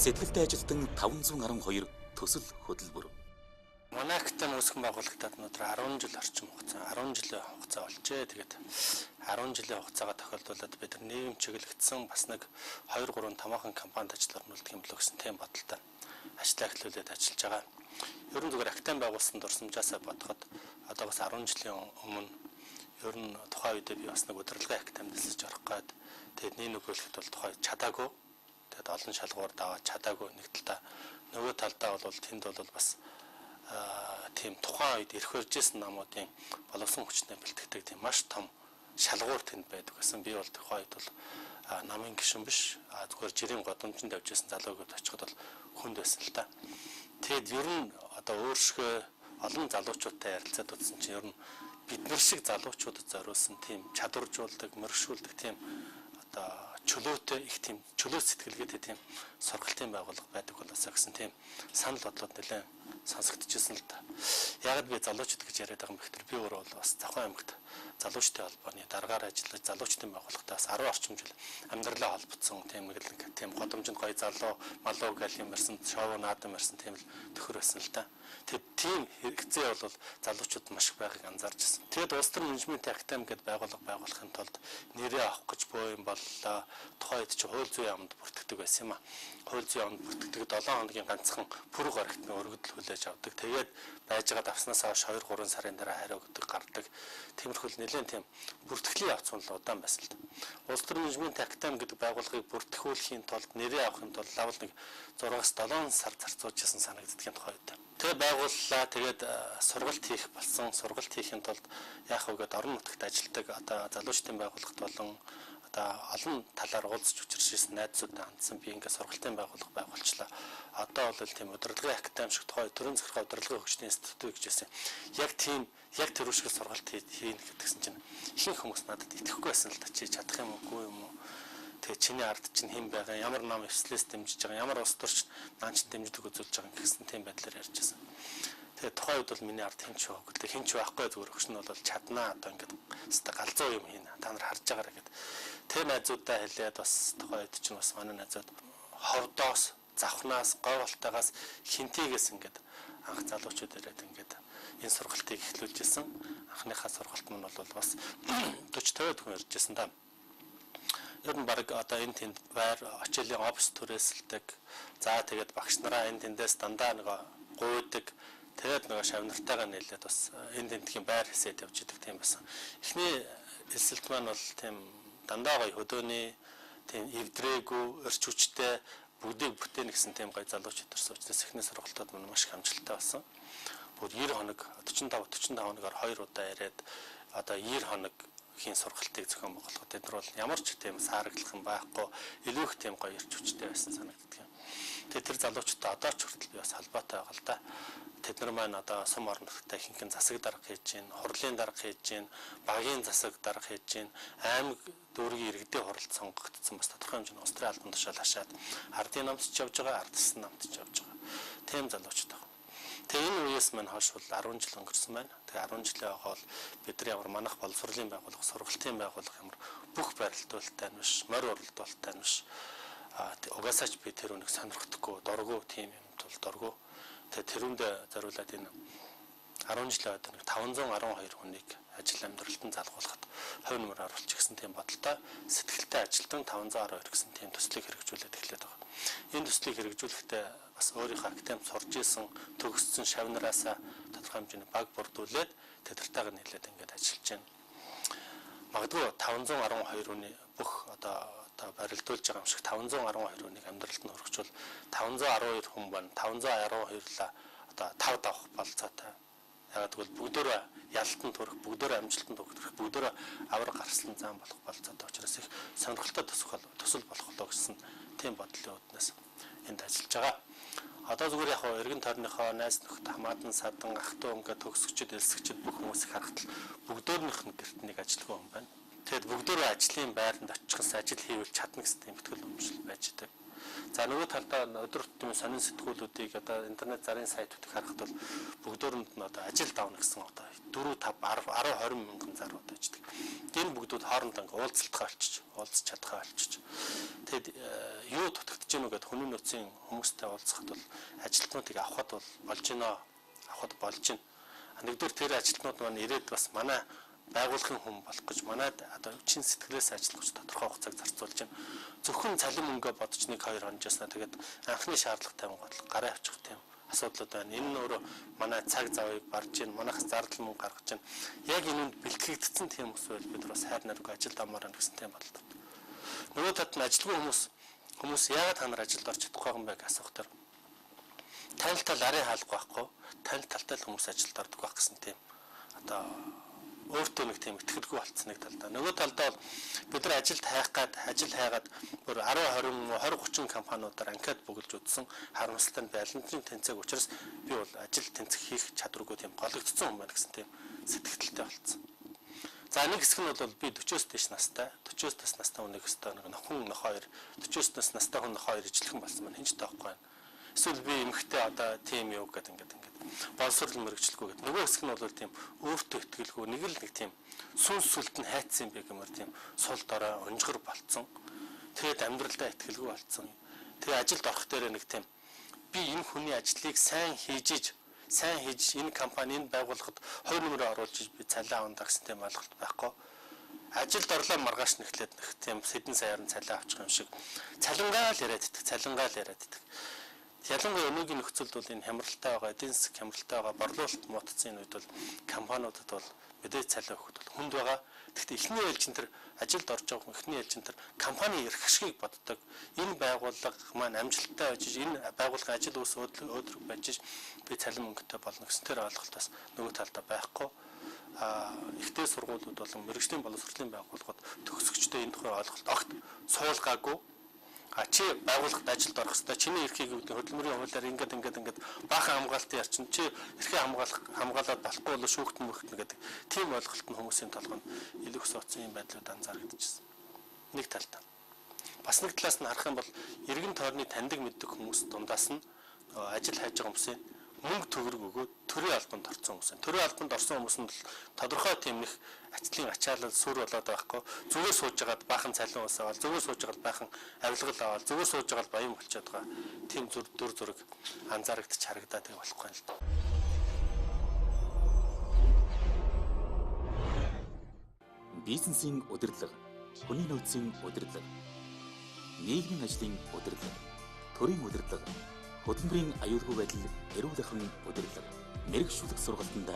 Сэтгэлтэй ажилтан 512 төсөл хөтөлбөр. Манай актем үүсгэн байгуулагдаад өнөөдөр 10 жил орчим хугацаа 10 жилийн хугацаа болжээ. Тэгээд 10 жилийн хугацаагаа тохиолдуулаад бид нар нийгэм чиглэгдсэн бас нэг 2 3 томоохон компанид ажил орнуулдаг юм л гэсэн тийм бодолтой ажлаа эхлүүлээд ажиллаж байгаа. Ер нь зүгээр актем байгуулсан дурсамжаасаа бодоход одоо бас 10 жилийн өмнө ер нь тухайн үедээ би бас нэг удирдлагын актем нэлсэж орох гээд тэгээд нэг нөгөөлөхөд бол тухай чадаагүй. Тэгээд олон шалгуур даваад чадаагүй нэг талдаа нөгөө талдаа бол тэнд бол бас тийм тухайн үед ирэх үржсэн намуудын боловсон хүчтэй бэлтгэдэг тийм маш том шалгуур тэнд байдаг гэсэн. Би бол тухайн үед бол намын гишүүн биш зүгээр жирийн годомжинд явж байсан залуугууд очиход бол хүнд байсан л та. Тэгэд ер нь одоо өөрсгөө олон залуучуудтай ярилцаад утсан чинь ер нь бид нар шиг залуучуудад зориулсан тийм чадваржуулдаг, мөрөгшүүлдэг тийм одоо чөлөөтэй их тийм чөлөө сэтгэлгээтэй тийм сургалтын байгууллага байдаг болоосаа гэсэн тийм санал бодлоод нэлээд сонсогдчихсэн л та. Яг би залуучууд гэж яриад байгаа юм бэхтэр би өөрөө бол бас Завхан аймагт залуучдын холбооны дараагаар ажиллаж залуучдын байгууллагатаас 10 орчим жил амьдралаа холбоцсон тийм нэг тийм годомжинд гоё залуу малуу гэл юм ярьсан шоу наадам ярьсан тийм л төхөр байсан л та. Тэгээд тийм хэрэгцээ бол залуучууд маш их байгааг анзаарч байсан. Тэгээд улс төр менежмент актем гэдэг байгууллага байгуулахын тулд нэрээ авах гэж боо юм боллоо. Тухайн үед чи хууль зүйн яамд бүртгэдэг байсан юм а. Хууль зүйн яамд бүртгэдэг 7 хоногийн ганцхан пүрэв гарагтны өргөдөл хүлээж авдаг. Тэгээд байж байгаа давснасаа 2-3 сарын дараа хариу гэдэг гардаг. Тиймэрхүүл нэлээд тийм бүртгэлийн явц нь удаан байсан л да. Улс төр менежмент актем гэдэг байгууллагыг бүртгүүлэхийн тулд нэрээ авахын тулд лавл нэг 6-7 сар зарцуулжсэн санагддгийн тухай үед. Тэгээд байгууллаа. Тэгээд сургалт хийх болсон. Сургалт хийхин тулд яах вэ гэдэг орон нутагт ажилладаг одоо залуучдын байгууллагт болон одоо олон талаар уулзч учирсан найзуудтай хандсан би ингээд сургалтын байгууллага байгуулчлаа. Одоо бол тийм удирдлагын актем шиг тухай төрийн захиргаа удирдлагын хөгжлийн институт гэжсэн. Яг тэр шиг сургалт хийнэ гэдгсэн чинь ихэнх хүмүүс надад итгэхгүй байсан л та чи чадах юм уу юм уу. Тэгээ чиний ард чинь хэн байгаа, ямар нам эвслээс дэмжиж байгаа, ямар улс төрч наанч дэмждэг үзүүлж байгаа гэсэн тийм байдлаар ярьж байсан. Тэгээ тухайн үед бол миний ард хэн ч байхгүй. Хэн ч байхгүй зүгээр өгч нь бол чаднаа одоо ингээд өстой галзуу юм хийнэ. Та нар харж байгаарай гэд. Тэр найзуудаа хэлээд бас тухайн үед чинь бас манай найзууд ховдоос, завхнаас, говьолтойгоос хинтийгээс ингээд анх залуучууд ирээд ингээд энэ сургалтыг эхлүүлж исэн. Анхныхаа сургалт нь бол бас 40-50 хүн ирж исэн да. Ер нь баг одоо энэ тэнд байр очилийн офис түрээсэлдэг. За тэгээд багш нараа энэ тэндээс дандаа нэг гуйдаг. Тэгээд нэг шавнартайгаа нийлээд бас энэ тентхийн байр хэсэд явж идэг тийм байсан. Эхний эсэлт маань бол тийм дандаа гоё хөдөөний тийм эвдрээгүй, өрч хүчтэй бүгдийг бүтээн гэсэн тийм гоё залуучууд төрсөн учраас эхний сургалтууд маань маш их амжилттай болсон. Бүгд 90 хоног 45 хоногоор 2 удаа яриад одоо 90 хоног хийн сургалтыг зохион байгуулах. Тэд нар бол ямар ч тийм саараглах юм байхгүй, илүү их тийм гоё ирч хүчтэй байсан санагддаг юм. Тэгээд тэр залуучуудаа одоо ч хүртэл би бас холбоотой байгаа л да. Тэд нар маань одоо сум орон нутгад ихэнх засаг дарга хийж гин, хурлын дарга хийж гин, багийн засаг дарга хийж гин, аймаг дүүргийн иргэдийн хуралд сонгогдсон бас тодорхой хэмжээний улс төрийн албан тушаал хашаад ардын намтч явж байгаа, ардсан намтч явж байгаа. Тийм залуучууд байна. Тэгээ энэ үеэс мань хойш бол 10 жил өнгөрсөн байна. Тэгээ 10 жилийн байгаа бол бид нар ямар манайх боловсролын байгууллага, сургалтын байгууллага ямар бүх барилдуулалттай нь биш, морь уралдуулалттай нь биш. Угаасаач би тэр үнийг сонирхдаггүй, дургу тийм юм тул дургу. Тэгээ тэрүүндээ зориулаад энэ 10 жилийн хойд нэг 512 хүнийг ажил амьдралтанд залгуулахад хувь нэмэр оруулах гэсэн тийм бодолтой сэтгэлтэй ажилтан 512 гэсэн тийм төслийг хэрэгжүүлээд эхлэдэг байгаа. Энэ төслийг хэрэгжүүлэхдээ бас өөрийнхөө актем сурж исэн төгссөн шавнараасаа тодорхой хэмжээний баг бүрдүүлээд тэдэртэйг нийлээд ингээд ажиллаж байна. Магадгүй 512 хүний бүх одоо барилдуулж байгаа юм шиг 512 хүнийг амьдралд нь хөргөчвөл 512 хүн байна. 512-ла одоо 5 давах болцоотой. Яг тэгвэл бүгдөө ялтанд хүрэх, бүгдөө амжилтанд хүрэх, бүгдөө авраг гарсан зам болох болцоотой учраас их сонирхолтой төсөл болох болоо гэсэн тийм бодлын үднээс энд ажиллаж байгаа. Одоо зүгээр яг эргэн тойрныхоо найз нөхд хамаатан садан ах トゥ ингээд төгсөгчд элсгчд бүх хүмүүсийг харахад бүгдөөрнийх нь гэрт нэг ажилгүй хүн байна. Тэгэд бүгдөө ажлын байранд очихс ажил хийвэл чадна гэсэн тийм ихтгэл өмшил байж байгаа. За нөгөө талдаа өдөр тутмын сонин сэтгүүлүүдийг одоо интернет зарын сайтуудыг харахад бол бүгдөөрэнд нь одоо ажил давна гэсэн одоо 4 5 10 20 мянган зарууд байждаг. Тэгэхэд энэ бүгдүүд хоорондоо ингээ уулзч чадхаа болчих. Тэгэд юу дутагдж гэнэ үү гэд хүний нөөцийн хүмүүстэй уулзахад бол ажилтнуудыг авахд бол болж байна. Нэгдүгээр тэр ажилтнууд маань ирээд бас манай байгууллагын хүн болох гэж манайд одоо чин сэтгэлээс ажиллах гэж тодорхой хугацааг зарцуулж байна. Зөвхөн цалин мөнгө бодож 1-2 хоног яснаа тэгээд анхны шаардлагатай бодлого гараа авчих тийм асуудлууд байна. Энэ нь өөрөө манай цаг завыг барж гин, манайхаас зардал мөнгө гаргаж гин. Яг энэнд бэлтгэгдсэн тийм ус байл бид бас хайр наргүй ажилд амаар гэсэн тийм бодлоо. Нөгөө талд нь ажилгүй хүмүүс яагаад та нар ажилд орж чадахгүй юм бэ гэж асуух төр. Танил тал арын хаалга байхгүй, танил талтай л хүмүүс ажилд ордог байх гэсэн тийм одоо өөртөө нэг тийм ихтгэлгүй болцсон нэг талдаа. Нөгөө талдаа бол бид нар ажил хайгаад бүр 10 20 30 компаниудаар анкет бүгэлж үзсэн харамсалтай нь байланжийн тэнцээг учраас би бол ажил тэнцэх хийх чадваргүй тийм гологдсон хүн байна гэсэн тийм сэтгэлдэлтэй болцсон. За нэг хэсэг нь бол би 40-оос дээш настай, 40-оос настай хүнийг өстой нэг нохин нохоо 40-оос настай хүн нохоо ижилхэн болсон маань хинч тоохгүй байна. Эсвэл би эмхтэй одоо тийм юу гэдэг ингээд боловсрол мэрэгчлэхгүй гэдэг. Нөгөө хэсэг нь бол тийм өөртөө итгэлгүй нэг тийм сүлд нь хайцсан бэ гэмээр тийм сул дорой унжгар болцсон. Тэгээд амьдралдаа итгэлгүй болцсон. Тэгээд ажилд орох дээр нэг тийм би энэ хүний ажлыг сайн хийж энэ компани энэ байгууллагад 2 нэмрээ оруулж би цалин авах гэсэн тийм ойлголт байхгүй. Ажилд орлоо маргааш нэхлээд нэг тийм сэдэн саяар нь цалин авчих юм шиг цалингаа л яриад идэх. Ялангуяа өнөөгийн нөхцөлд бол энэ хямралтай байгаа, эдийн засаг хямралтай байгаа, борлуулалт муудсан үед бол компаниудад бол мэдээж цалин өгөхөд бол хүнд байгаа. Гэхдээ эхний ээлжин тэр ажилд орж байгаа эхний ээлжин тэр компани эрхшгийг боддог. Энэ байгууллага маань амжилттай байж, энэ байгууллагын ажил үс өөдрөг байж би цалин мөнгөтэй болно гэсэн тэр ойлголтоос нөгөө талдаа байхгүй. Ихтэй сургуулиуд болон мэрэгжлийн боловсролын байгууллагууд төгсөгчдөө энэ тухай ойлголт огт суулгаагүй. Чи байгууллагад ажилд орох хэрэгтэй. Чиний эрхийг хөдөлмөрийн хуулиар ингээд баахан хамгаалтын ярчин чи эрхээ хамгаалаад болохгүй бол шүүхтэн мөрхтэн гэдэг тийм ойлголт нь хүмүүсийн толгойд илүү их суудсан юм байдлууд анзаарэгдэжсэн. Нэг талдаа. Бас нэг талаас нь харах юм бол эргэн тойрны таньдаг мэддэг хүмүүс дундаас нь ажил хайж байгаа хүмүүсийн мөнгө төгрөг өгөөд төрийн албанд орсон хүмүүс. Төрийн албанд орсон хүмүүс нь тодорхой тийм их ажлын ачаалал сүр болоод байхгүй. Зүгээр сууж байгаад баахан цалин ус аваад, зүгээр сууж байгаад баахан авилгал аваад, зүгээр сууж байгаад баян болчиход байгаа. Тийм дүр зураг анзаарэгдэж харагдаад байгаа болохгүй юм л да. Бизнесийн удирдлага, хүний нөөцийн удирдлага, нийгмийн ажлын удирдлага, төрийн удирдлага, хөдөлмөрийн аюулгүй байдал, эрүүл ахуйн удирдлага, мэрэгшүүлэх сургалтанд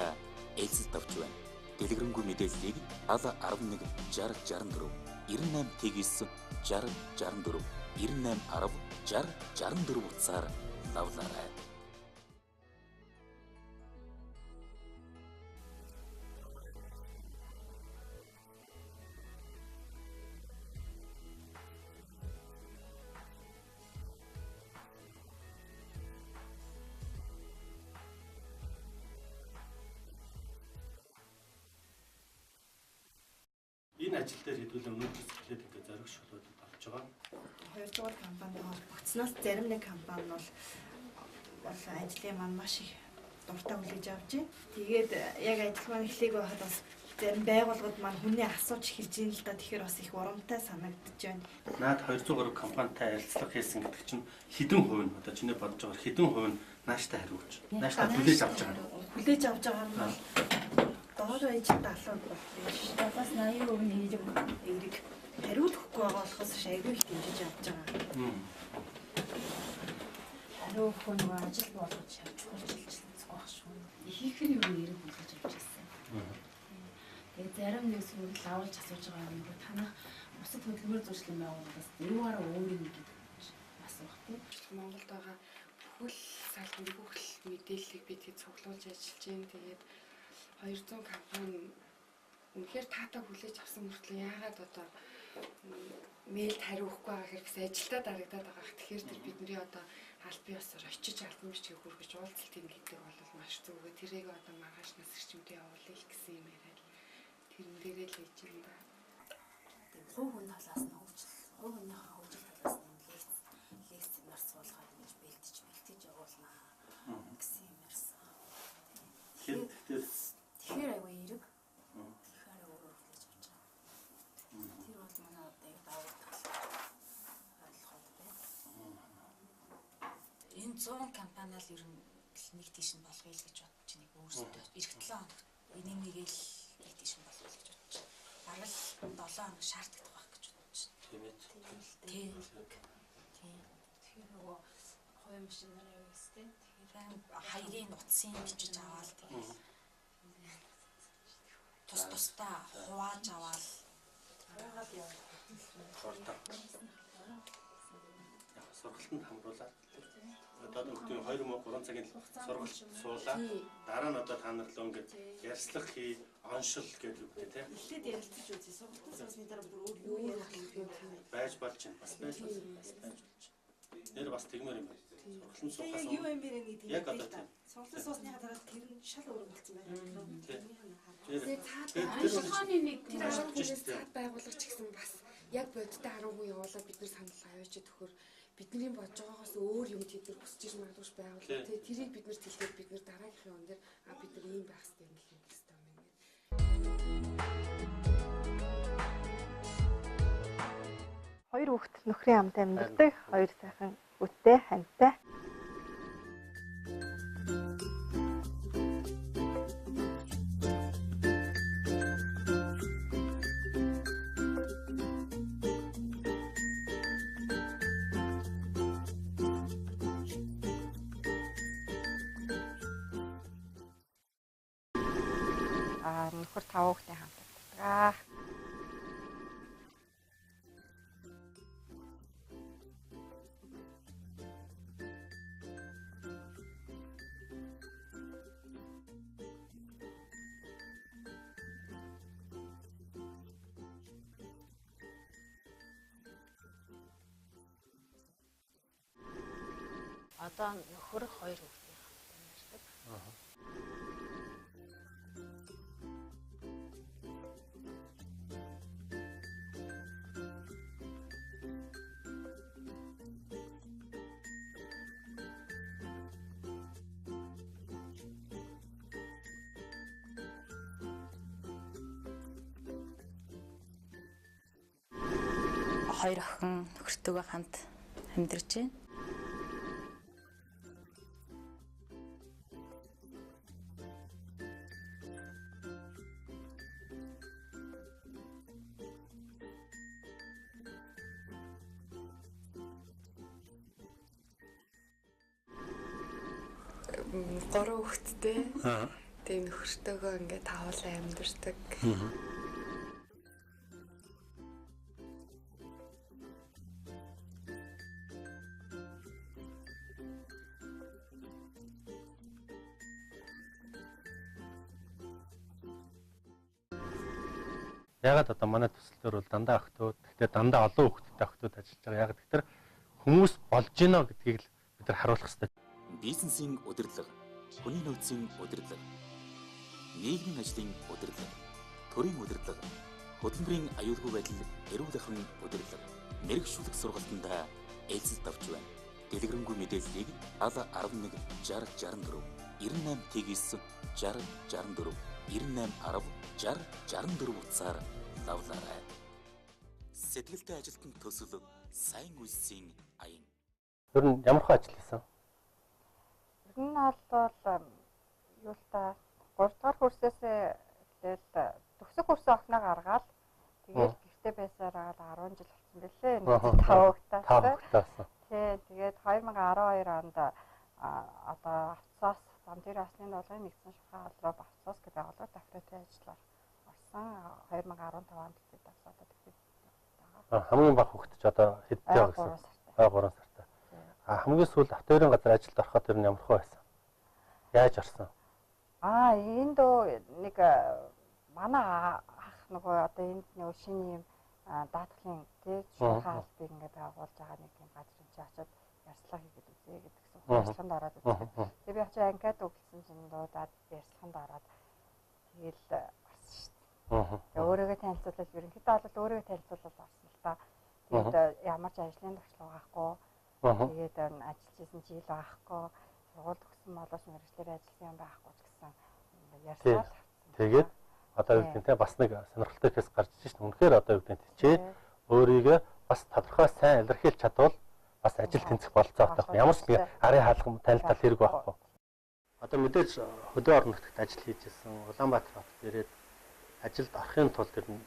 ээлжид авч байна. Дэлгэрэнгүй мэдээллийг 11 60 64 98 60 64 98 10 60 64 утсаар лавлаарай. Энэ ажил дээр хэдүүлээ өнөөдөр сэтгэлээд ингээд зоригшуулаад болж байгаа. 2 дугаар компанид холбогдсноос зарим нэг компани бол ажлын маань маш их дуртай хүлээж авч байна. Тэгээд яг ажил маань эхлэх байхад бас зарим байгууллагууд маань хүний асууж эхэлж байна л да. Тэгэхээр бас их урамтай санагдаж байна. Наад 200 гаруй компанитай ярилцлага хийсэн гэдэг чинь хэдэн хувь нь одоо чиний бодож байгаа хэдэн хувь нь нааштай хариулж нааштай хүлээж авч байгаа. Хүлээж авч байгаа нь бол доор ээж 70% байна. Бас 80% нь эрэг хариулахгүй байгаа болохоос айгүй их дэмжиж авч байгаа. Хариу хүн ажил болгож явж хурцлж байгаа шүү. Ихэнх нь юу эрэг болгож авч ирсэн. Тэгээд зарим нэг зүйл авалж асууж байгаа юм бол танах бусад хөдөлмөр зуршлын байгууллагаас дөрвөөр өөрийн нэг асуух тийм. Монголд байгаа бүхэл салбарын бүхэл мэдээллийг бид хэд цуглуулж ажиллаж байна. Тэгээд 200 компани үнэхээр таатай хүлээж авсан мөртлөө яагаад одоо мэйлд хариу өгөхгүй байгаа хэрэг гэсэн ажилдаа дарагдаад байгаа. Тэгэхээр тэр бидний одоо аль бие усаар очиж албан бичгийг хүргэж уулзалтын гэдэг бол маш зүгөө тэрийг одоо маргааш нас эрчимтэй явуулъя гэсэн юм яриад тэрэн дээрээ л хийж юм да. Тэгээд хувь хүн талаас нь хувь хүнийхээ хөгжил талаас нь лекц семинар суулгаад ингэж бэлтэж явуулнаа гэсэн юм ярьсан. Тэгэхээр айгүй эрэг. Тэгэхээр өөрөө хүлээж авч байгаа. 100 компаниал ер нь нэг тийш нь болгоё л гэж бодож байна. Өөрсдөө эх 7 хоногт энийнийг л нэг тийш нь болгоё л гэж бодож байна. Бараг л 7 хоног шаарддаг байх гэж бодож байна. Тийм ээ. Тийм. Тэгэхээр нөгөө хувийн машинаар явах гэсэн. Тэгэхээр хаягын нутсын бичиж аваад тэгээд тус-тусдаа хувааж аваад байгаад явах. Хордоо. Яг сургалтанд хамруулаад одоо нөхдөд 2-3 цагийн сургалт суулаа. Дараа нь одоо та нар л ингээд ярьслах хий, оншил гэдэг үг тийм. Эхлээд ярилцаж үзье. Сургалтын суугны дараа бүр өөр юу ярих юм Байж болж байна. Бас байж болж байна. Нэр бас тэгмээр юм байна. Сургалтын суухаас юу юм бэ гэдэг яг одоо тийм. сургалтын суусныхаа дараа тэр нь шал өөрөглөсөн байна. Тэгээд ажиллагааны нэг тэр ажлын цаад байгуулах ч гэсэн бас яг бодиттой 10% явуулаад бид нар санал аваач төхөр бидний бодож байгаагаас өөр юм тэд нар хүсэж иж магадгүй байгуулах. Тэгээд тэрийг бид нар тэлээд бид нар дараагийнхын он дээр бид нар ийм байх хэрэгтэй юм гэх юм хэвээр байна. Хоёр хүүхэд нөхрийн хамт амьдардаг, хоёр сайхан үттэй, хантай. Нөхөр 5 хүүхдийн хамт амьдардаг. Одоо нөхөр 2 хүүхдийн хамт амьдардаг. Хоёр охин нөхөртөөгөө хамт амьдарч байна. Гурван хүүхэдтэй. Тэгээ нөхөртөөгөө ингээд тавуулаа амьдардаг. Ягаад одоо манай төсөл дээр бол дандаа охтууд, гэхдээ дандаа олон хүүхэдтэй охтууд ажиллаж байгаа. Ягаад гэхээр хүмүүс болж гинэ гэдгийг л бид нар харуулах хэрэгтэй. Бизнесийн удирдлага, хүний нөөцийн удирдлага, нийгмийн ажлын удирдлага, төрийн удирдлага, хөдөлмөрийн аюулгүй байдал, эрүүл ахуйн удирдлага, мэрэгшүүлэх сургалтанд ээлжилт авч байна. Дэлгэрэнгүй мэдээллийг 11 60 64 98 60 64 98 10 60 64 утсаар лавлаарай. Сэтгэлтэй ажилтны төсөл сайн үйлсийн аян. Ер нь ямар хөө ажил хийсэн? Ер нь бол юу л та 3 дахь курсээс эхлээл төгсөх курсын охиноо гаргаад тэгээд гэртээ байсараа 10 жил болсон бэлээ. Нэг 5 хүүхдээс. Тэгээд 2012 онд одоо авцаас зам дээр асны долгын нэгдсэн шугам албаа авцаас гэдэг байгууллагад давтратай ажиллаар орсон. 2015 онд тэгээд авсаад тэгээд хамгийн бага хүүхэд ч одоо хэдтэй байгаа гэсэн. 3 сартай. Хамгийн сүүлд автоөрийн газар ажилд ороход ер нь ямар хөө байсан? Яаж орсон? Энд нэг манай ах нөгөө одоо энд нэг шинэ юм даатгалын тийм шуурхаа албыг ингээд байгуулж байгаа нэг юм газар чи очиод ярьцлага хийгээд үзье гэдгсэн. Ярьцлаганд ороод үзсэн. Тэгээ би очиод анкет өгсөн чинь дуудаад ярьцлаганд ороод тэгэл орсон шүү дээ. Өөрийгөө танилцуулаад ерөнхийдөө бол өөрийгөө танилцуулаад орсон л та. Тэгээд ямар ч ажлын туршлага байхгүй. Тэгээд ажиллаж исэн жил байхгүй. Сургууль төгссөн болооч мэргэжлэр ажилласан юм байхгүй ч гэсэн ярьсан. Тэгээд одоо юу гэдэг нь бас нэг сонирхолтой кейс гарч ирж байна. Үнэхээр одоо юу гэдэг нь чи өөрийгөө бас тодорхой сайн илэрхийлж чадвал бас ажил тэнцэх болцоотой байхгүй. Ямар ч нэг арын хаалгам танилцал хэрэг байхгүй. Одоо мэдээж хөдөө орон нутагт ажил хийж ирсэн Улаанбаатар хотод ирээд ажилд орохын тулд ер нь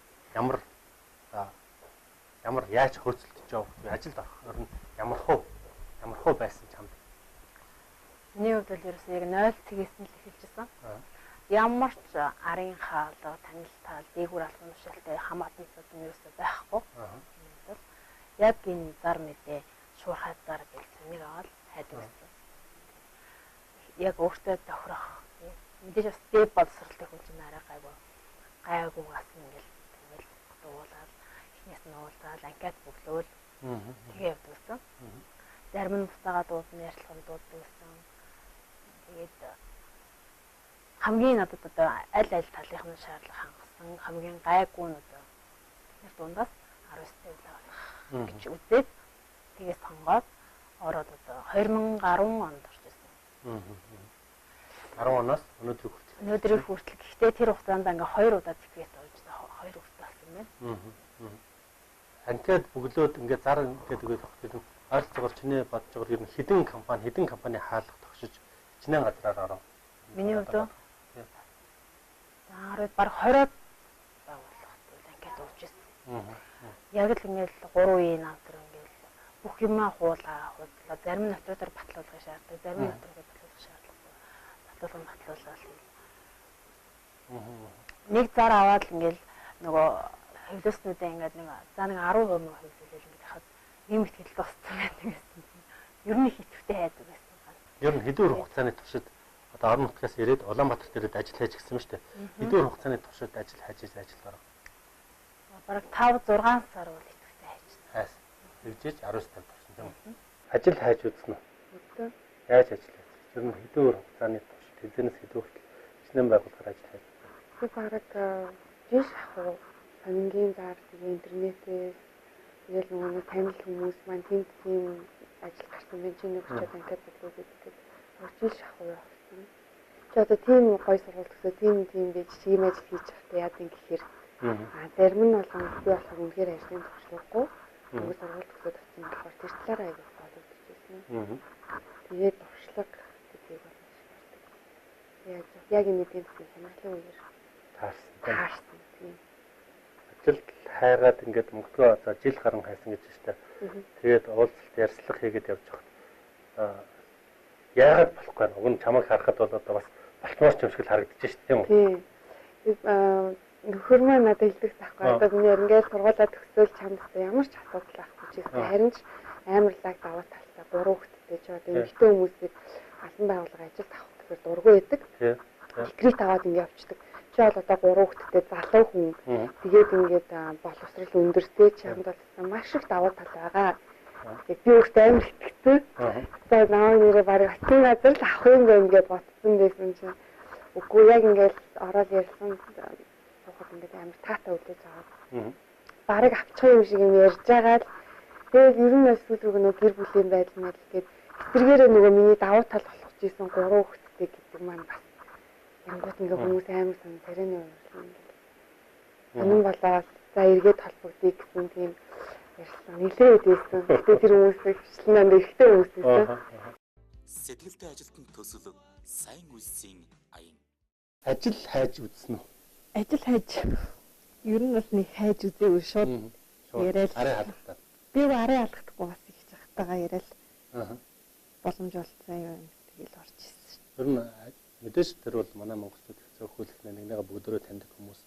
ямар яаж хөөцөлдөж явах вэ? Ажилд орох нь ямар хуу байсан чамд? Миний хувьд бол ерөөсөө яг 0 цэгээс нь л эхэлжсэн. Ямар ч арын хаалга, танилцал, дээгүүр албан тушаалтай хамаатансууд нь ерөөсөө байхгүй. Яг энэ зар мэдээ шуурхай зар гэж зэнийг аваад хайдаг гэсэн. Яг өөртөө тохирох. Мэдээж бас дэв боловсралтай хүн чинь арай гайгуугаас ингээл дуулаад эхнээс нь уулзаад анкет бүглөөл тэгээ явдаг гэсэн. Зарим нь бусдаагаа дуудсан, ярьцлаганд дууддаг гэсэн. Тэгээд хамгийн надад одоо аль талынхны шаардлага хангасан хамгийн гайгүй нь одоо тэр дундаас 19-тэй үлээ болох гэж үзээд тэгээс сонгоод ороод одоо 2010 онд орж ирсэн. 10 оноос өнөөдрийг хүртэл гэхдээ тэр хугацаанд ингээ 2 удаа цэцгээд орж 2 хүртэл болсон байна. Анкет бүглөөд ингээ зар гэдэг үг ойролцоогоор чиний бодож байгаа ер нь хэдэн компани хаалга тогшиж чиний газраар ороо. Миний хувьд баг 20-д байгууллагад анкет өгч ирсэн. Яг л ингээл 3 үеийн автор ингээл бүх юмаа хуулаа. Зарим нь нотуудаар батлуулах шаардлагатай, зарим нь нотуудаар батлуулах шаардлагатай. Батлуулаад нэг зар аваад ингээл нөгөө хөвлөснүүдээ ингээд нэг 10% мөн хөвлөл ингээд хахад ийм ихтгэл тусцсан байдаг гэсэн. Ер нь хитвтэй хайдаг байсан. Ер нь хэдэн хугацааны туршид одоо орон нутгаас ирээд Улаанбаатарт ирээд ажил хийж гисэн шүү дээ. Хэдэн хугацааны туршид ажил хийж ороо. Бараг 5-6 сар бол хитвтэй хайж. Тэгжээж 19 сард орсон тийм үү? Ажил хайж үзсэн үү? Яаж ажил хийж? Ер нь хэдэн хугацааны туршид хэзээс хэдэн хүртэл шинэ байгууллагаар ажил хийж? Би бараг жиш ахуу сангийн зар тэгээ интернетээс тэгэл нөгөө танил хүмүүс маань тийм ажил гарсан байна. Чиний өчигд анкет бодлоо гэдэг. Жиш ахуу явсан. Чи одоо тийм гой сургалт гэсэн тийм байж тийм ажил хийж байхдаа яа гэв гэхээр зарим нь болгон би болохоор үнэхээр ажлын туршлагагүй. Нөгөө сургалт гэсэн татсан болохоор тэр талаараа аяг бодогдож байсан. Тэгээд туршлага гэдгийг бол яг энэ эдийн засгийн хямралын үеэр таарсан тийм. Ажилд хайгаад ингээд мөнгөө одоо жил гарan хайсан гэж байна. Тэгээд уулзалт ярьцлага хийгээд явж байгаа. Яагаад болохгүй вэ? Уг нь чамайг харахад бол одоо бас болтмоор ч юм шиг л харагдаж шүү дээ тийм үү? Тийм. Нөхөр маань надад хэлдэг таахгүй. Одоо миний ингээд сургуулаа төгсөөл чамд ямар ч асуудал байхгүй ч гэсэн харин ч амар лаг даваа талтай 3 хүүхэдтэй ч одоо эмэгтэй хүмүүсийг албан байгууллага ажилд авах гэхээр дургүй байдаг. Декрет аваад ингээд явчихдаг. Чи бол одоо 3 хүүхэдтэй залуу хүн. Тэгээд ингээд боловсрал өндөртэй чамд бол маш их даваа тал байгаа. Яг би өөртөө амар итгэдэг. За наваа нэрээ барыг очив газар л авах юм байна гэж бодсон байсан чинь үгүй яг ингээд ороод ярьсан сухад ингээд амар таатай үлээж аваад барыг авчих юм шиг юм ярьж байгаа л тэгээд ер нь сүүлрүүг нөгөө гэр бүлийн байдал мэл гээд эсвэргээрээ нөгөө миний давуу тал болгож ийсэн 3 хүүхэдтэй гэдэг маань бас янгууд ингээ хүмүүс амар сан царайны уурсан юм болоод за эргээд холбогдъё гэсэн тийм ярьсан нэлээд байсан. Гэтэ тэр хүмүүсийг хвчлэн ихтэй хүмүүс байсан. Сэтгэлтэй ажилтны төсөл сайн үйлсийн аян. Ажил хайж үзсэн үү? Ажил хайж ер нь бол нэг хайж үзээгүй шууд яриад арай халахтаа. Би арай алхдахгүй бас их захтайгаа яриад боломж олцсон юм тэгэл орж ирсэн. Ер нь мэдээж тэр бол манай монголчууд зөвхөлөх нэгнийгээ бүгдөө таньдаг хүмүүс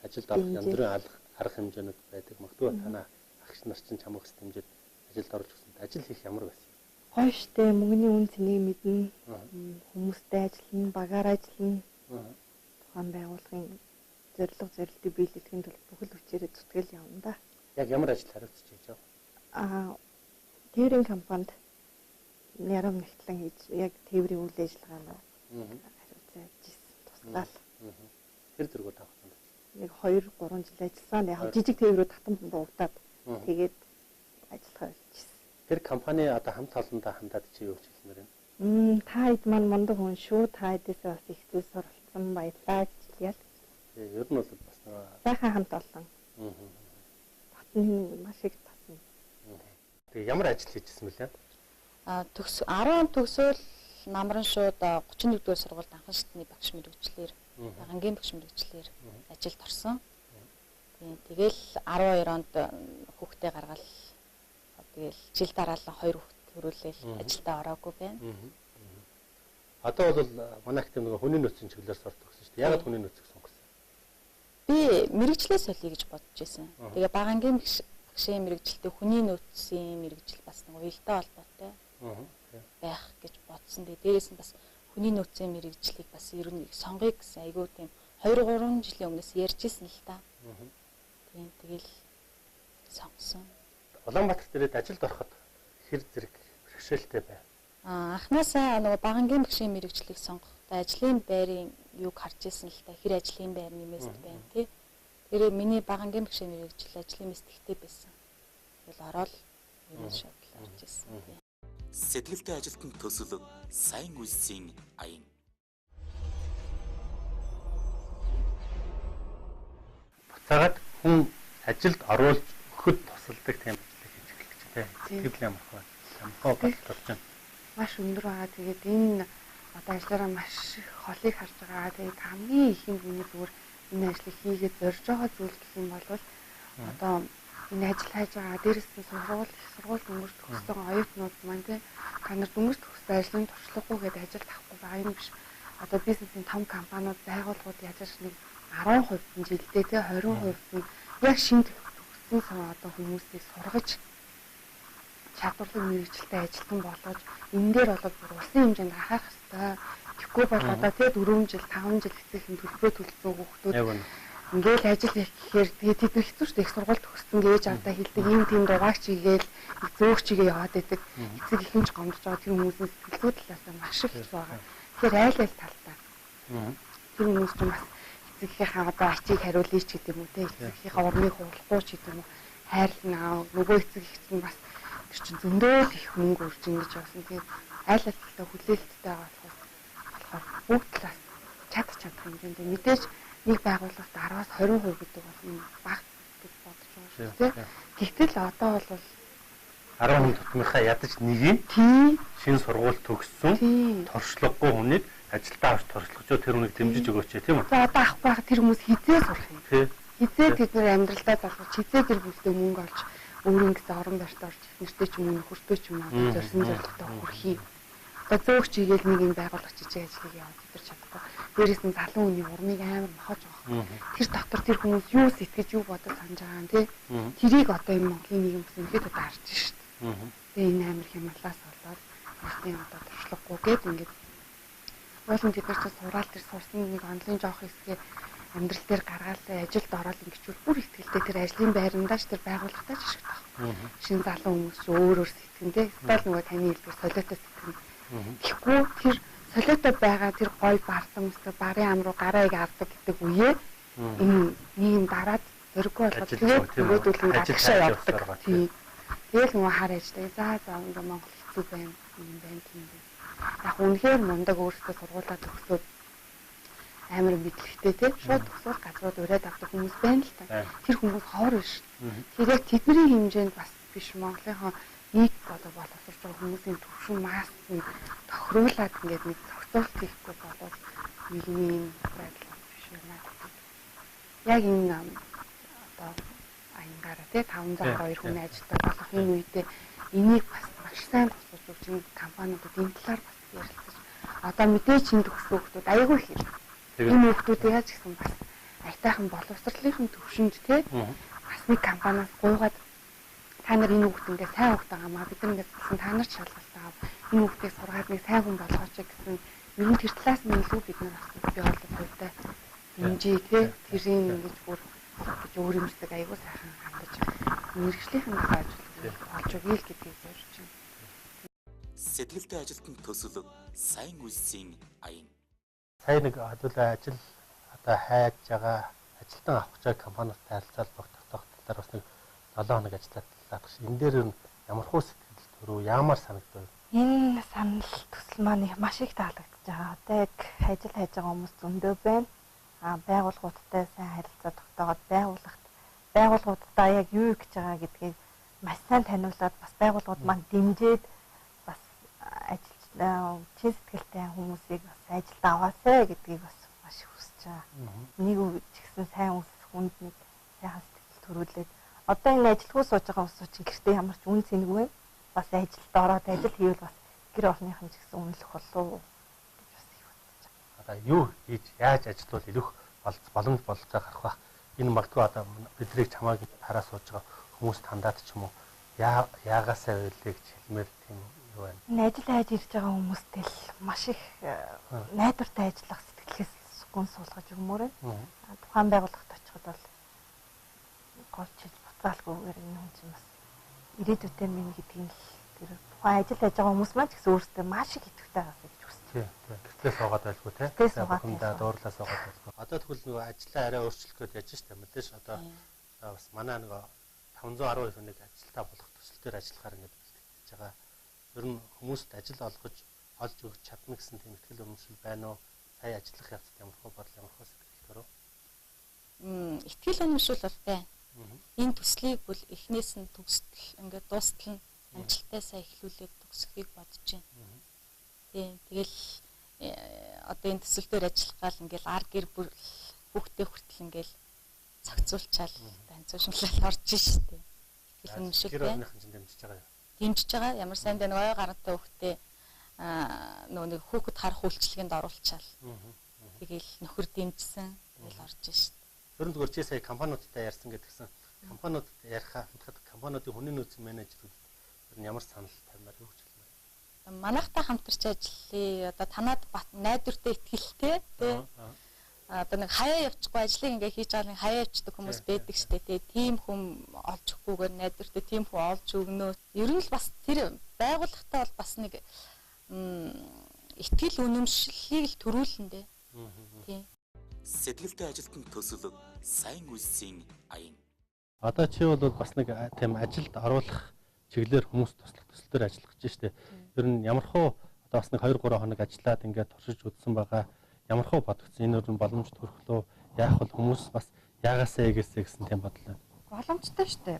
ажилд орох янз бүрийн арга хэмжээнүүд байдаг. Магадгүй танаа агш нар чинь чамайг хэмжээд ажилд орж ирсэн. Ажил хийх ямар байсан? Гоё штэ мөнгөний үн цэнийг мэднэ. Хүмүүстэй ажиллана, багаар ажиллана. Тухайн байгууллагын зорилтыг биелүүлэхийн тулд бүхэл хүчээрээ зүтгэл явна да. Яг ямар ажил хариуцж хийж байгаа? Тээврийн компанид ярам нэгтлэн хийж яг тээврийн үйл ажиллагаанд хариуцаж ажилласан туслал. Тэр зэрэг таахсан. Нэг 2-3 жил ажилласан. Яг жижиг тээврүүд татан буудаад тэгээд ажиллахаа хийсэн. Тэр компани одоо хамт олондоо хандаад чи юу хийж хэлмээр байна? Та хэд маань мундаг хүн шүү. Та хэдээс бас их зүйл суралцсан баярлаа гэж хэлье. Ер нь бол бас сайхан хамт олон. Татны маш их татна. Тэгээ ямар ажил хийжсэн мөлий? 10 төгсөөл намран шууд 31-р сургуульд анхан шатны багш мэрэгчлэр багангийн багш мэрэгчлэр ажилд орсон. Тэгэл 12 онд хүүхдээ гаргаад тэгэл жил дараалан 2 хүүхэд төрүүлээл ажилдаа ороогүй байна. Одоо бол манайх тийм нэг хүний нөөцийн чиглэлээр сурт өгсөн шүү дээ. Яагаад хүний нөөцийг сонгосон? Би мэрэгчлээ солиё гэж бодож байсан. Тэгээ багангийн багшийн мэрэгчлэлтэй хүний нөөцийн мэрэгжил бас нэг уялдаа холбоотой байх гэж бодсон. Тэгээ дээрээс нь бас хүний нөөцийн мэрэгжлийг бас ер нь сонгоё гэсэн айгүй тийм 2-3 жилийн өмнөөс ярьж ирсэн л та. Тийм тэгэл сонгосон. Улаанбаатар дээрээ ажилд ороход хэр зэрэг бэрхшээлтэй байв? Анхнаасаа нөгөө багангийн багшийн мэрэгчлийг сонгохдоо ажлын байрын юг харж ирсэн л та. Хэр ажлын байр нэмэст байна тий. Тэр миний багангийн багшийн мэрэгжил ажлын мэстэгтэй байсан. Тэгэл ороод ерөн шатлал орж ирсэн тий. Сэтгэлтэй ажилтны төсөл сайн үйлсийн аян. Буцаагаад хүн ажилд оруулж өгөхөд тусалдаг тийм ажил хийж эхэлж тээ. Сэтгэл ямар хөө. Ямар болж байна. Маш өндөр байгаа. Тэгээд энэ одоо ажлаараа маш их холыг харж байгаа. Тэгээд хамгийн ихэнд миний зүгээр энэ ажлыг хийгээд зорж байгаа зүйл гэх юм бол одоо энэ ажил хайж байгаа. Дээрээс нь сургууль дөнгөж төгссөн оюутнууд маань тий та нар дөнгөж төгссөн ажлын туршлагагүй гэдэг ажилд авахгүй байгаа юм биш. Одоо бизнесийн том компаниуд байгууллагууд яаж нэг 10% нь жилдээ тий 20% нь яг шинэ төгссөн одоо хүмүүсийг сургаж чадварлаг мэрэгчлээ ажилтан болгож энэ дээр бол бүр улсын хэмжээнд анхаарах хэрэгтэй. Тэгэхгүй бол одоо тий 4 жил 5 жил эцсийн төлбөрөө төлсөн хүүхдүүд ингээл ажил хийх гэхээр тэгээд тэд нар хэцүү шүү дээ. Их сургууль төгссөн гэж авдаа хэлдэг. Ийм тийм дугаарч игээл зөөх чигээ яваад байдаг. Эцэг ихэнч гомдож байгаа тэр хүмүүсийн сэтгэлзүү талаас нь маш их хэцүү байгаа. Тэгэхээр айл талтай. Тэр хүмүүс ч бас эцэгийнхээ одоо ачийг хариулъя ч гэдэг юм уу тий. Эцэгийнхээ урмыг хуулахгүй ч гэдэг юм уу. Хайрлнаа нөгөө эцэг их чинь бас тэр чинь зөндөө их хөнгө үрж ингэж явсан. Тэгээд айл талтай хүлээлттэй болохоор бүгд талаас чадах хэмжээнд мэдээж нэг байгууллагт 10-аас 20% гэдэг бол энэ багт гэж бодож байгаа шүү дээ. Гэтэл одоо бол 10% тутмынхаа ядаж нэгийг шинэ сургууль төгссөн туршлагагүй хүнийг ажилдаа авч туршлагачаа тэр хүнийг дэмжиж өгөөч тийм үү? За одоо авахгүй байгаа тэр хүмүүс хизээ сурах юм. Хизээ тэд нэр амьдралдаа залгаж хизээ тэр бүлдээ мөнгө олж өөрийн гэсэн орон байртаа орж нэртэй ч юм уу нөхөртэй ч юм уу зорьсон зорилготой хүрхий. Одоо зөөх чигээл нэг юм байгуулах жижиг ажлыг явуулж идэрч чадахгүй. Дээрээс нь залуу хүний урмыг амар мохож байгаа. Тэр дотор тэр хүмүүс юу сэтгэж юу бодож санаж байгаа юм тий. Тэрийг одоо энэ Монголын нийгэм бас ингээд одоо харж шít. Тэгээ энэ амар хямралаас болоод өөртөө одоо туршлагагүй гээд ингээд уулын тэд нар ч сураал тэр сурсан нэг онлын жоох хэсгээ амьдрал дээр гаргаалаа ажилд ороод ингэчүүл бүр ихтгэлтэй тэр ажлын байрандаач тэр байгууллагатаач ашиг таах. Шинэ залуу хүмүүс ч өөр сэтгэнтэй стал нөгөө таны хэлбэр солиотой сэтгэн. Тэгэхгүй тэр солиотой байгаа тэр гой бартам өстө барын ам руу гарааг авдаг гэдэг үе энэ нийгэм дараад зөргөө болгоод тэгээд нөгөөдөл нь ажигшаа явдаг. Тэгэл нөгөө хар ээжтэй за ингээ Монгол хэцүү байна юм байна тийм байна. Яг үнэхээр мундаг өөрсдөө сургуулаа төгсөөд амар мэдлэгтэй тийм шууд төгсөөл газрууд ураад авдаг хүмүүс байна л та. Тэр хүмүүс ховор биш. Тэр яг тэдний хэмжээнд бас биш Монголынхоо нийт одоо боловсрч байгаа хүмүүсийн төвшин масс нь тохируулаад ингээд нэг зохицуулт хийхгүй болоод нийгмийн байдал биш юм аа. Яг энэ одоо аянгараа тий 512 хүн ажилтдаг болох энэ үедээ энийг бас маш сайн тусалж өгч энэ компаниудад энэ талаар бас ярилцаж одоо мэдээж энэ төгссөн хүмүүс аягүй их хэрэг. Энэ хүмүүс яаж гэсэн бас айтайхан боловсролын төвшөнд тий бас нэг компаниас гуйгаад та нар энэ хүүхд ингээ сайн хүүхд байгаамаа бид нар гэсэн та нар ч шалгалтаа энэ хүүхдийг сургаад нэг сайн хүн болгооч гэсэн ер нь тэр талаас нь илүү бид нар бас би бодлоготой дэмжиж тий тэрийг ингэж бүр гэж өөр юмсдаг аягүй сайхан хандаж мэрэгжлийн ажил олж өгье л гэдгийг зорж байна. Сэтгэлтэй ажилтны төсөл сайн үйлсийн аян. Сайн нэг хэдүүлээ ажил одоо хайж байгаа ажилтан авах гэж компаниудтай харилцаал тогтоох талаар бас нэг 7 хоног ажиллаад багш. Энэ дээр ямар хөө сэтгэл төрөө ямар санагдав? Энэ санал төсөл маань их маш их таалагдж байгаа. Одоо яг ажил хайж байгаа хүмүүс зөндөө байна. Байгууллагуудтай сайн харилцаа тогтоогоод байгууллагуудаа яг юу гэж байгаа гэдгийг маш сайн таниулаад бас байгууллагууд маань дэмжиж бас ажил чин сэтгэлтэй хүмүүсийг бас ажилд аваасай гэдгийг бас маш их хүсэж байгаа. Нэг ч гэсэн сайн хүнд нэг сайхан сэтгэл төрүүлээд одоо энэ ажилгүй сууж байгаа хүмүүс чинь гэртээ ямар ч үн цэнгүй бас ажилд ороод ажил хийвэл бас гэр орныхан ч гэсэн үнэлэх болов гэж бас их бодож байгаа. Одоо юу хийж яаж ажиллавал ирэх боломж бололцоо гарах байх. Энэ магадгүй одоо биднийг чамааг хараа сууж байгаа хүмүүс тандаад ч юм уу яагаасаа байлээ гэж хэлмээр тийм юу байна. Энэ ажил хайж ирж байгаа хүмүүстэй л маш их найдвартай ажиллах сэтгэлээс гүн суулгаж өгмөр байна. Тухайн байгууллагт очиход бол голч хийж буцаалгүйгээр энэ хүн чинь бас ирээдүйтэй минь гэдгийг л тэр тухайн ажил хийж байгаа хүмүүс маань ч гэсэн өөрсдөө маш их идэвхтэй байгаа гэж үзсэн. Тийм. Гэтэл суугаад байлгүй те. Бухимдаа дуурлаа суугаад байлгүй. Одоо тэгвэл нөгөө ажлаа арай өөрчлөх гээд яаж штэ мэдээж одоо бас манай нөгөө 512 хүнийг ажилтаа болох төсөл төр ажиллахаар ингэж бэлтгэж байгаа. Ер нь хүмүүст ажил олж өгч чадна гэсэн тийм ихтгэл үнэмшил байна уу? Сая ажиллах явцад ямар хөө бодол ямар хөө сэтгэл төрөө? Ихтгэл үнэмшил бол байна. Энэ төслийг бол эхнээс нь төгсдөл ингээд дуустал нь амжилттай сайн эхлүүлээд төгсөхийг бодож байна. Тийм. Тэгэл одоо энэ төсөл дээр ажиллах гал ингээл ар гэр бүр хүүхдээ хүртэл ингээл цогцолчаал таньцуулшмлал орж штэ. Ихтгэл үнэмшил байна. Дэмжиж байгаа юу? Дэмжиж байгаа. Ямар сайн дээ нөгөө гарантай хүүхдээ нөгөө нэг хүүхэд харах үйлчлэгэнд оруулчаал. Тэгэл нөхөр дэмжсэн. Тэгэл орж штэ. Ер нь зүгээр чи сая компаниудтай ярьсан гэдгсэн. Компаниудад ярихад компаниудын хүний нөөцийн менежерүүд ер нь ямар санал тавьмаар юу гэж хэлмээр. Манайхтай хамтарч ажиллая. Одоо танад найдвартай ихтгэлтэй тий. Одоо нэг хаяа явчихгүй ажлыг ингээ хийж байгаа нэг хаяа явчихдаг хүмүүс байдаг штэ тий. Тим хүм олж өгөхгүйгээр найдвартай тим хүн олж өгнө. Ер нь л бас тэр байгууллагатай бол бас нэг ихтгэл үнэмшлийг л төрүүлнэ. Тий. Сэтгэлтэй ажилтны төсөл сайн үйлсийн аян. Одоо чи бол бас нэг тийм ажилд оруулах чиглэлээр хүмүүс туслах төсөл төр ажиллах гэж штэ. Ер нь ямархуу одоо бас нэг 2-3 хоног ажиллаад ингээд туршиж үзсэн байгаа. Ямархуу бодгдсон энэ өөр боломж төрөхлөө яах бол хүмүүс бас яагаасаа эгээсээ гэсэн тийм бодол байна. Боломжтой штэ.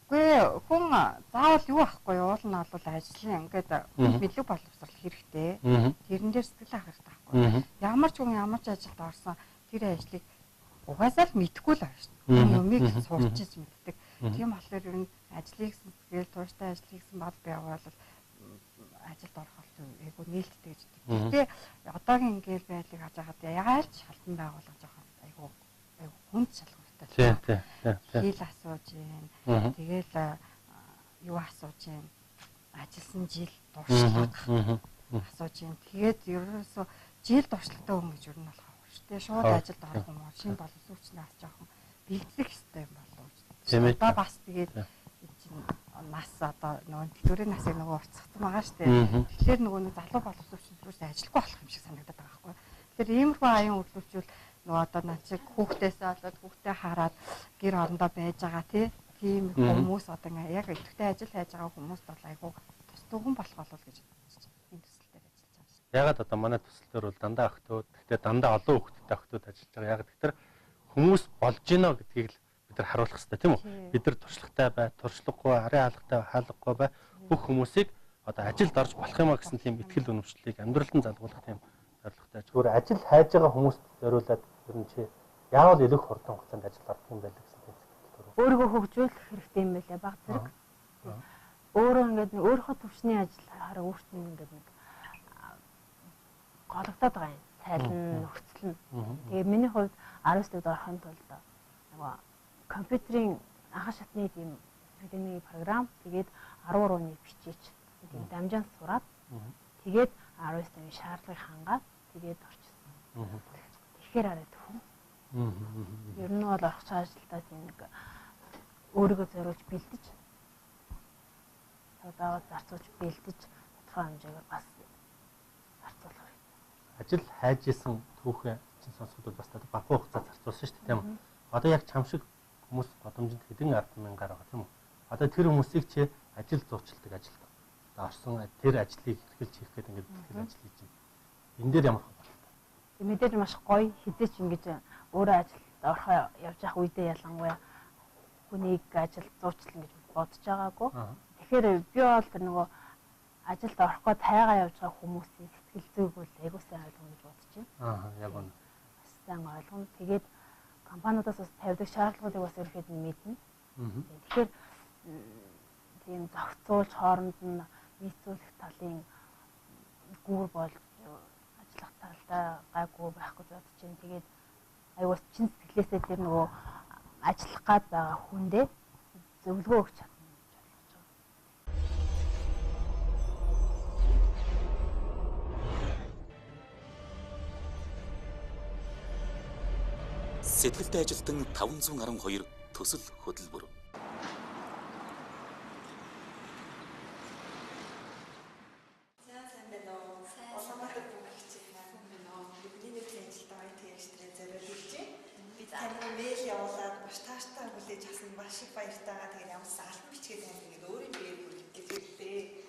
Үгүй хүн заавал юу ахгүй уул нь бол ажлын ингээд бэлэг боловсрал хэрэгтэй. Тэрэн дээр сэтгэл авах хэрэгтэй байхгүй. Ямар ч хүн ямар ч ажилд орсон тэр ажлыг угаасаа л мэдхгүй л байна шүү дээ. Юмыг сурчиж мэддэг. Тийм болохоор ер нь ажлыг сэтгэл тууштай ажил хийсэн бол би явбал ажилд орох бол айгу нээлттэй гэж боддог. Гэтэ одоогийн ингээл байдлыг харж байгаад яагаад ч шалтан байгуулах жоохон айгу хүнд шалгав. Тийм. Хил асууж байна. Тэгэл юу асууж байна. Ажилласан жил дуршлага асууж байна. Тэгээд ерөөсөө жил дуршлагтай хүн гэж юу нь болох вэ? Тэ шууд ажилд орох юм уу? Шинэ боловсруучнаас жоохон бэлтгэх хэрэгтэй юм болов уу? Одоо бас тэгээд нас одоо нөгөө төрийн насыг нөгөө уртсгсан байгаа шүү дээ. Тэгэхээр нөгөө нэг залуу боловсруучнаас ажилгүй болох юм шиг санагдаад байгаа байхгүй. Тэгэхээр иймэрхүү аян хөдлөвчүүл нөгөө одоо начиг хүүхдээсээ болоод хүүхдээ хараад гэр орондоо байж байгаа тийм хүмүүс одоо яг идэвхтэй ажил хайж байгаа хүмүүст бол айгу тус төгөн болох болов гэж бодож байна. Энэ төсөл дээр ажиллаж байгаа. Ягаад одоо манай төсөл дээр бол дандаа охтууд, гэхдээ дандаа олон хүүхдтэй охтууд ажиллаж байгаа. Яг тэгэхээр хүмүүс болж гинэ гэдгийг л бид нар харуулах хэрэгтэй тийм үү? Бид нар туршлагатай бай, туршлагагүй, арын хаалгатай, хаалгагүй бай бүх хүмүүсийг одоо ажилд орж болох юмаа гэсэн тийм ихтгэл үнэмшлийг амьдралд нь залгуулах тийм зорилготой. Зүгээр ажил хайж байгаа хүмүүст зориулаад ер нь чи яавал илүү хурдан хугацаанд ажилд орох юм байл гэсэн тийм сэтгэл төрөв. Өөрийгөө хөгжүүлэх хэрэгтэй юм байлаа баг зэрэг. Өөрөө ингээд нэг өөрийнхөө төвшний ажил хараа өөртөө ингээд нэг гологдоод байгаа юм. Цайлан нөхцөл нь. Тэгээ миний хувьд 19 дэх орохын тулд нөгөө компьютерийн анхан шатны тийм академийн програм тэгээд 13 оны бичиж тэгээд дамжаан сураад тэгээд 19 оны шаардлагыг хангаад тэгээд орчихсон. Тэгэхээр арай төвхөн. Ер нь бол орох ажилдаа тийм нэг өөрийгөө зориулж бэлдэж одоо зарцуулж бэлдэж тодорхой хэмжээгээр бас зарцуулах хэрэгтэй. Ажил хайж исэн түүхэн чинь сонсоход бас багахан хугацаа зарцуулсан шүү дээ тийм үү? Одоо яг чам шиг хүмүүс годомжинд хэдэн 10,000 гараа тийм үү? Одоо тэр хүмүүсийг чи ажил зуучилдаг ажилд орсон тэр ажлыг эргэлж хийх гэдэг ингээд бэлтгэл ажил хийж байна. Энэ дээр ямар хөө мэдээж маш гоё хизээч ингэж өөрөө ажилд орохоо явж явах үедээ ялангуяа хүнийг ажил зуучлал гэж бодож байгаагүй. Тэгэхээр би бол тэр нөгөө ажилд орох гээд тайгаа явж байгаа хүмүүсийн сэтгэл зүйг бол аягүй сайн ойлгоно гэж бодож байна. Яг үнэ. Сайн ойлгоно. Тэгээд компаниудаас бас тавьдаг шаардлагуудыг бас ерөөхдөө мэднэ. Тэгэхээр тийм зохицуулж хооронд нь нийцүүлэх талын гүр болж ажиллах талдаа гайгүй байх гэж бодож байна. Тэгээд аюус чин сэтгэлээсээ тэр нөгөө ажиллах гад байгаа хүндээ зөвлөгөө өгч чадна гэж ойлгож байгаа. Сэтгэлтэй ажилтан 512 төсөл хөтөлбөр. Маш их баяртайгаа тэгээд ямар салбар бичгээд байна гэдэг өөрийн биеэр хүргэж хэлээ.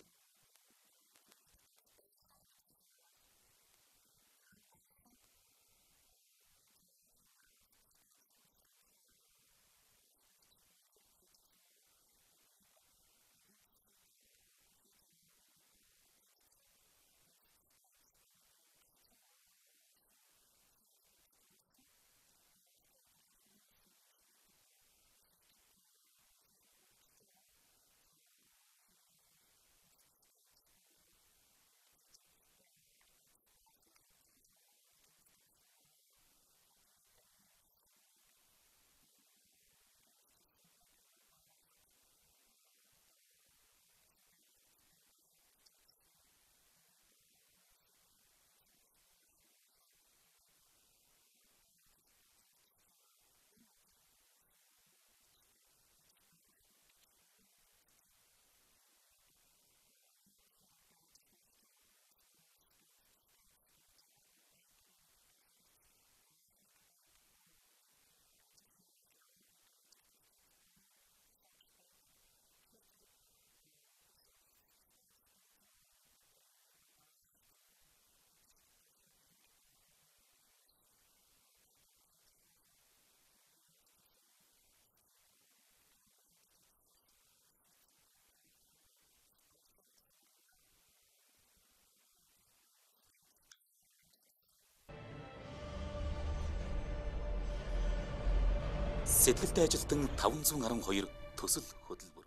Сэтгэлтэй ажилтан 512 төсөл хөтөлбөр.